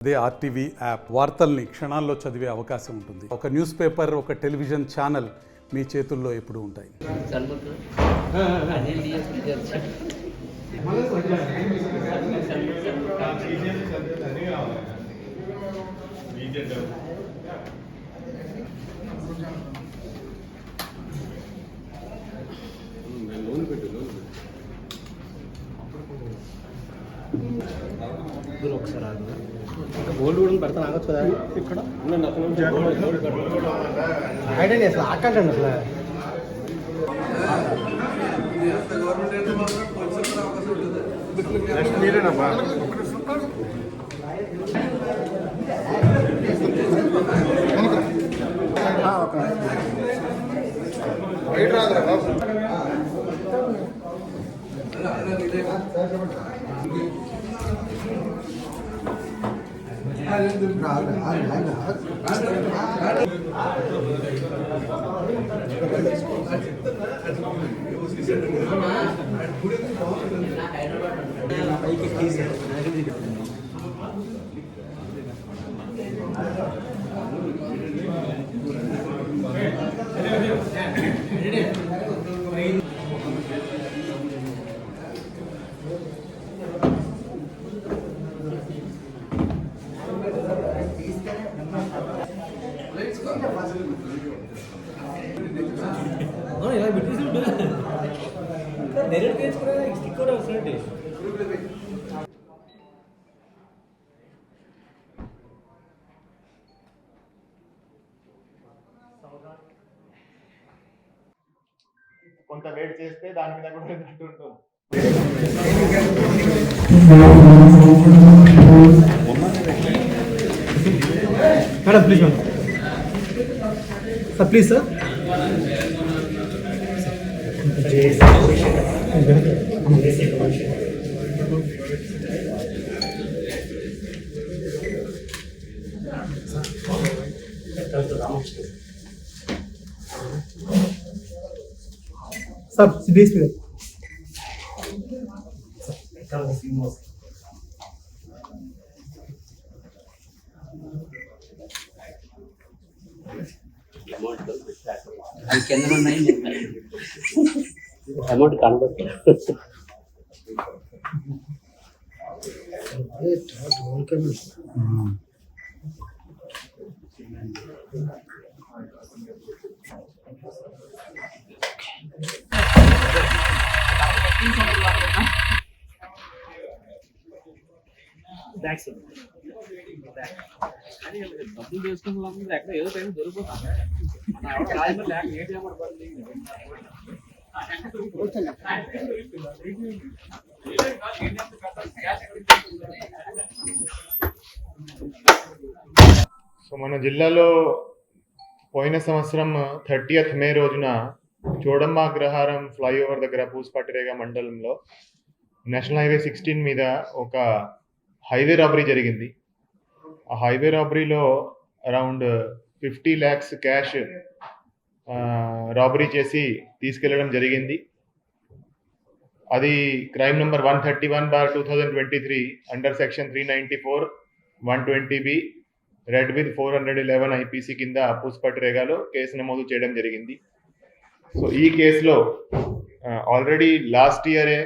అదే RTV app వార్తల్ని క్షణాల్లో చదివే అవకాశం ఉంటుంది. ఒక న్యూస్ పేపర్, ఒక టెలివిజన్ ఛానల్ మీ చేతుల్లో ఎప్పుడూ ఉంటాయి. ఒకసారి గోల్డ్ కూడా పెడతాను ఆగచ్చు కదా ఇక్కడ ఐడెంటి అసలు ఆకండి అసలు మీరేనబ్బా బయట రాదురా బాబు. ఇలా పెట్టేసి డైరెక్ట్ వేసుకున్నా స్టిక్ కూడా వస్తున్నట్టు. కొంత వెయిట్ చేస్తే దాని మీద కూడా ఉంటుంది. Madam please madam sir please sir sir please please amount కనబట్టి డబ్బులు చేసుకున్న ఎక్కడ ఏదో టైం దొరికిపోతాను సో మన జిల్లాలో పోయిన సంవత్సరం 30th మే రోజున చోడమ్మ అగ్రహారం ఫ్లైఓవర్ దగ్గర పూసపట్టిరేగ మండలంలో నేషనల్ హైవే 16 మీద ఒక హైవే రాబరీ జరిగింది. ఆ హైవే రాబరీలో అరౌండ్ 50 lakhs క్యాష్ రాబరీ చేసి తీసుకెళ్లడం జరిగింది. అది crime number 131/2023 under section 394 120B read with 411 IPC కింద పూసపట్టిరేగాలో కేసు నమోదు చేయడం జరిగింది. సో ఈ కేసులో ఆల్రెడీ లాస్ట్ ఇయరే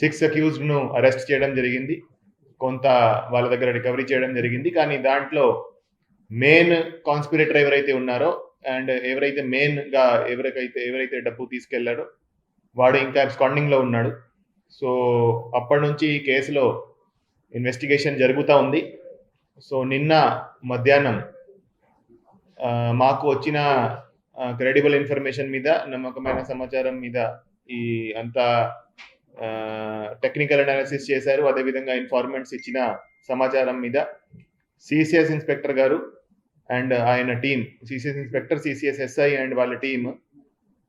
6 అక్యూజ్డ్ను అరెస్ట్ చేయడం జరిగింది. కొంత వాళ్ళ దగ్గర రికవరీ చేయడం జరిగింది. కానీ దాంట్లో మెయిన్ కాన్స్పిరేటర్ ఎవరైతే ఉన్నారో అండ్ ఎవరైతే మెయిన్గా ఎవరైతే డబ్బు తీసుకెళ్లారో వాడు ఇంకా అబ్స్కాండింగ్లో ఉన్నాడు. సో అప్పటి నుంచి ఈ కేసులో ఇన్వెస్టిగేషన్ జరుగుతూ ఉంది. సో నిన్న మధ్యాహ్నం మాకు వచ్చిన క్రెడిబుల్ ఇన్ఫర్మేషన్ మీద, నమ్మకమైన సమాచారం మీద ఈ అంతా టెక్నికల్ అనాలిసిస్ చేశారు. అదేవిధంగా ఇన్ఫార్మెంట్స్ ఇచ్చిన సమాచారం మీద సిసిఎస్ ఇన్స్పెక్టర్ గారు అండ్ ఆయన team, CCS inspector, CCS SI and వాళ్ళ టీం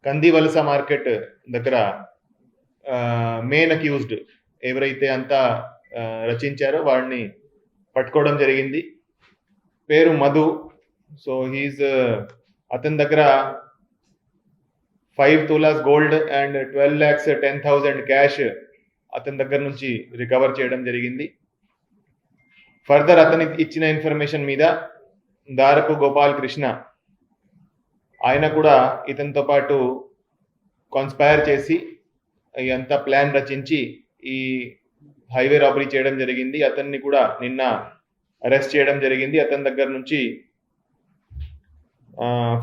కందివలస మార్కెట్ దగ్గర మెయిన్ అక్యూజ్డ్ ఎవరైతే అంతా రచించారో వాడిని పట్టుకోవడం జరిగింది. పేరు మధు. సో హీజ్ అతని దగ్గర 5 తులాస్ గోల్డ్ అండ్ 12,10,000 క్యాష్ అతని దగ్గర నుంచి రికవర్ చేయడం జరిగింది. ఫర్దర్ అతని ఇచ్చిన ఇన్ఫర్మేషన్ మీద దారపు గోపాల్ కృష్ణ ఆయన కూడా ఇతనితో పాటు కాన్స్పైర్ చేసి అంతా ప్లాన్ రచించి ఈ హైవే రాబరీ చేయడం జరిగింది. అతన్ని కూడా నిన్న అరెస్ట్ చేయడం జరిగింది. అతని దగ్గర నుంచి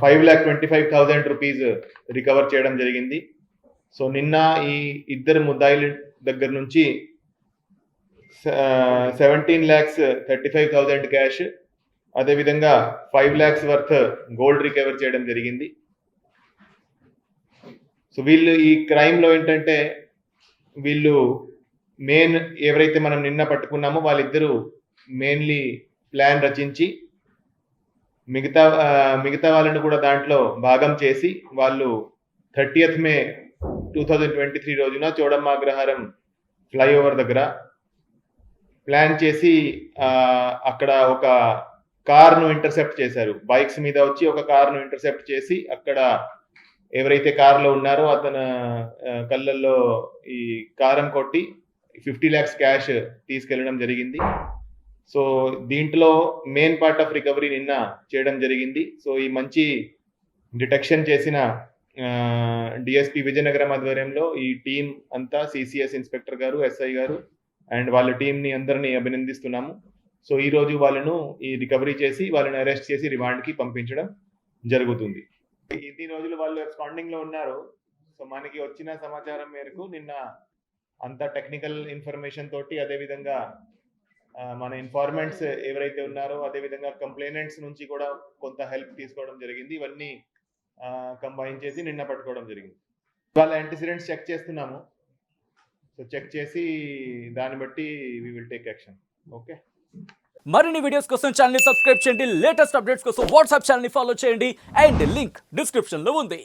5,25,000 రూపీస్ రికవర్ చేయడం జరిగింది. సో నిన్న ఈ ఇద్దరు ముద్దాయిల దగ్గర నుంచి 17,35,000 క్యాష్, అదేవిధంగా 5 lakhs వర్త్ గోల్డ్ రికవర్ చేయడం జరిగింది. సో వీళ్ళు ఈ క్రైమ్లో ఏంటంటే వీళ్ళు మెయిన్ ఎవరైతే మనం నిన్న పట్టుకున్నామో వాళ్ళిద్దరూ మెయిన్లీ ప్లాన్ రచించి మిగతా వాళ్ళను కూడా దాంట్లో భాగం చేసి వాళ్ళు 30th May 2023 రోజున చోడమ్మ అగ్రహారం ఫ్లైఓవర్ దగ్గర ప్లాన్ చేసి అక్కడ ఒక కార్ను ఇంటర్సెప్ట్ చేశారు. బైక్స్ మీద వచ్చి ఒక కార్ను ఇంటర్సెప్ట్ చేసి అక్కడ ఎవరైతే కార్లో ఉన్నారో అతను కళ్ళల్లో ఈ కారం కొట్టి 50 lakhs క్యాష్ తీసుకెళ్లడం జరిగింది. సో దీంట్లో మెయిన్ పార్ట్ ఆఫ్ రికవరీ నిన్న చేయడం జరిగింది. సో ఈ మంచి డిటెక్షన్ చేసిన డిఎస్పి విజయనగరం ఆధ్వర్యంలో ఈ టీం అంతా సిసిఎస్ ఇన్స్పెక్టర్ గారు, ఎస్ఐ గారు అండ్ వాళ్ళ టీంని అందరినీ అభినందిస్తున్నాము. సో ఈ రోజు వాళ్ళను ఈ రికవరీ చేసి వాళ్ళని అరెస్ట్ చేసి రిమాండ్కి పంపించడం జరుగుతుంది. ఇన్ని రోజులు వాళ్ళు ఎబ్స్కాండింగ్ లో ఉన్నారు. సో మనకి వచ్చిన సమాచారం మేరకు నిన్న అంత టెక్నికల్ ఇన్ఫర్మేషన్ తోటి అదేవిధంగా మన ఇన్ఫార్మెంట్స్ ఎవరైతే ఉన్నారో అదేవిధంగా కంప్లైనెంట్స్ నుంచి కూడా కొంత హెల్ప్ తీసుకోవడం జరిగింది. ఇవన్నీ కంబైన్ చేసి నిన్న పట్టుకోవడం జరిగింది. వాళ్ళ యాంటిసిడెంట్స్ చెక్ చేస్తున్నాము. సో చెక్ చేసి దాన్ని బట్టి we will take action. Okay, మరిన్ని వీడియోస్ కోసం ఛానల్ ని సబ్స్క్రైబ్ చేయండి. లేటెస్ట్ అప్డేట్స్ కోసం వాట్సాప్ ఛానల్ ని ఫాలో చేయండి అండ్ లింక్ డిస్క్రిప్షన్ లో ఉంది.